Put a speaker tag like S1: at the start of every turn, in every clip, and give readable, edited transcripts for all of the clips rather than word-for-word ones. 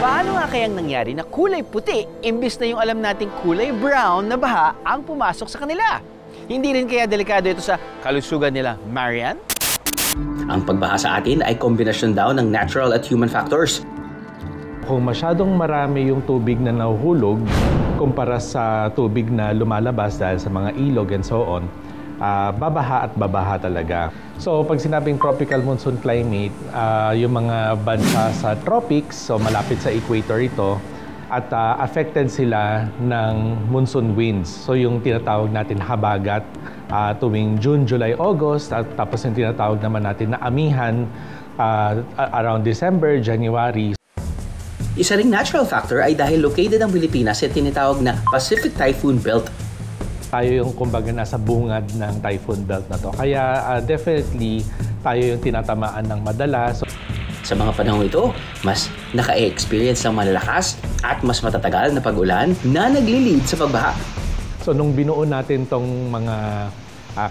S1: Paano nga kayang nangyari na kulay puti imbis na yung alam nating kulay brown na baha ang pumasok sa kanila? Hindi rin kaya delikado ito sa kalusugan nila, Marian?
S2: Ang pagbaha sa atin ay kombinasyon daw ng natural at human factors.
S3: Kung masyadong marami yung tubig na nahuhulog kumpara sa tubig na lumalabas dahil sa mga ilog and so on, babaha at babaha talaga. So pag sinabing tropical monsoon climate, yung mga bansa sa tropics, so malapit sa equator ito, at affected sila ng monsoon winds. So yung tinatawag natin habagat tuwing June, July, August, at tapos yung tinatawag naman natin na amihan around December, January.
S2: Isa ring natural factor ay dahil located ang Pilipinas sa tinatawag na Pacific Typhoon Belt.
S3: Tayo yung kumbaga nasa bungad ng typhoon belt na to. Kaya definitely tayo yung tinatamaan ng madalas.
S2: Sa mga panahong ito, mas naka-experience ng malalakas at mas matatagal na pag-ulan na nagli-lead sa pagbaha.
S3: So nung binuo natin tong mga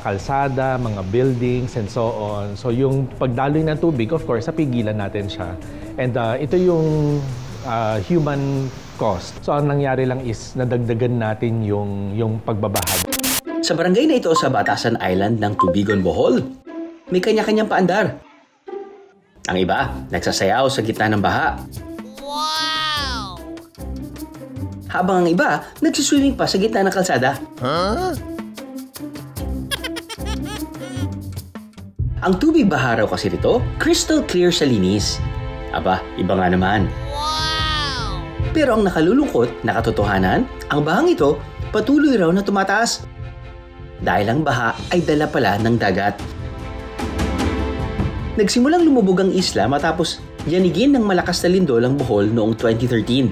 S3: kalsada, mga buildings and so on, so yung pagdaloy ng tubig, of course, napigilan natin siya. And ito yung human cost. So ang nangyari lang is nadagdagan natin yung pagbabaha.
S2: Sa barangay na ito sa Batasan Island ng Tubigon, Bohol, may kanya-kanyang paandar. Ang iba, nagsasayaw sa gitna ng baha. Wow! Habang ang iba, nagsiswimming pa sa gitna ng kalsada. Huh? Ang tubig baha raw kasi rito, crystal clear sa linis. Aba, iba nga naman. Wow! Pero ang nakalulungkot na katotohanan, ang bahang ito patuloy raw na tumataas. Dahil ang baha ay dala pala ng dagat. Nagsimulang lumubog ang isla matapos yanigin ng malakas na lindol ang Bohol noong 2013.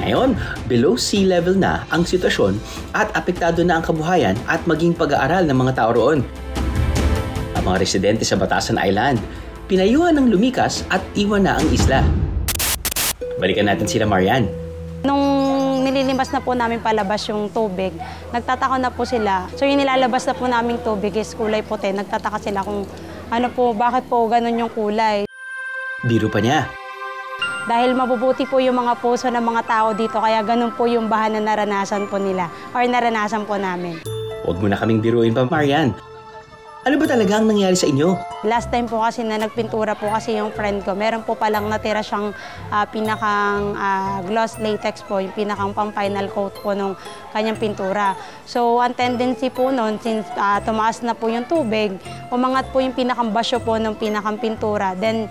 S2: Ngayon, below sea level na ang sitwasyon at apektado na ang kabuhayan at maging pag-aaral ng mga tao roon. Ang mga residente sa Batasan Island, pinayuhan ng lumikas at iwan na ang isla. Balikan natin sila, Marian.
S4: Nung nililimas na po namin palabas yung tubig, nagtataka na po sila. So yung nilalabas na po naming tubig is kulay puti. Nagtataka sila kung ano po, bakit po ganun yung kulay.
S2: Biro pa niya.
S4: Dahil mabubuti po yung mga puso ng mga tao dito, kaya ganun po yung baha na naranasan po nila or naranasan po namin.
S2: Huwag mo na kaming biruin pa, Marian. Ano ba talaga ang nangyari sa inyo?
S4: Last time po kasi na nagpintura po kasi yung friend ko, meron po palang natira siyang pinakang gloss latex po, yung pinakang pang-final coat po nung kanyang pintura. So, ang tendency po noon, since tumaas na po yung tubig, umangat po yung pinakang basyo po ng pinakang pintura. Then,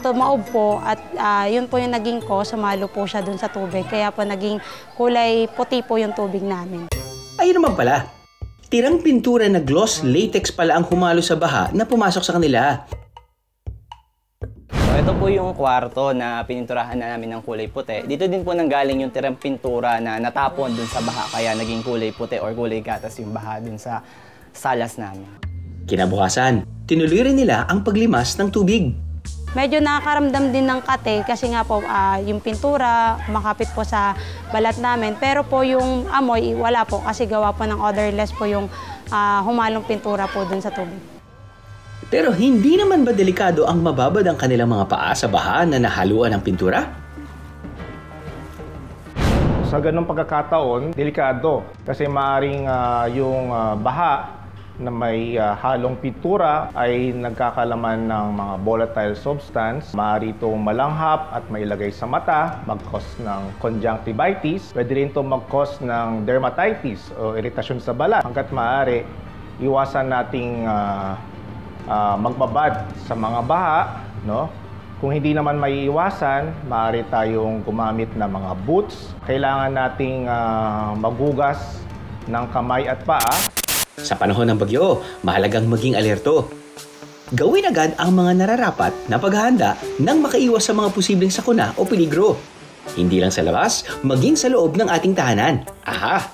S4: tumaob po at yun po yung naging sumalo po siya dun sa tubig. Kaya po naging kulay puti po yung tubig namin.
S2: Ayun naman pala. Tirang pintura na gloss latex pala ang humalo sa baha na pumasok sa kanila.
S5: So, ito po yung kwarto na pininturahan na namin ng kulay puti. Dito din po nanggaling yung tirang pintura na natapon dun sa baha kaya naging kulay puti or kulay gatas yung baha dun sa salas namin.
S2: Kinabukasan, tinuloy rin nila ang paglimas ng tubig.
S4: Medyo nakakaramdam din ng kate kasi nga po yung pintura makapit po sa balat namin. Pero po yung amoy, wala po kasi gawa po ng odorless po yung humalong pintura po dun sa tubig.
S2: Pero hindi naman ba delikado ang mababad ang kanilang mga paa sa baha na nahaluan ng pintura?
S6: Sa ganung pagkakataon, delikado kasi maaaring yung baha na may halong pintura ay nagkakalaman ng mga volatile substance. Maaari itong malanghap at mailagay sa mata, mag-cause ng conjunctivitis. Pwede rin itong mag-cause ng dermatitis o iritasyon sa balat. Hanggat maaari, iwasan nating magbabad sa mga baha. No? Kung hindi naman may iwasan, maaari tayong gumamit ng mga boots. Kailangan nating magugas ng kamay at paa.
S2: Sa panahon ng bagyo, mahalagang maging alerto. Gawin agad ang mga nararapat na paghahanda nang makaiwas sa mga posibleng sakuna o peligro. Hindi lang sa labas, maging sa loob ng ating tahanan. Aha!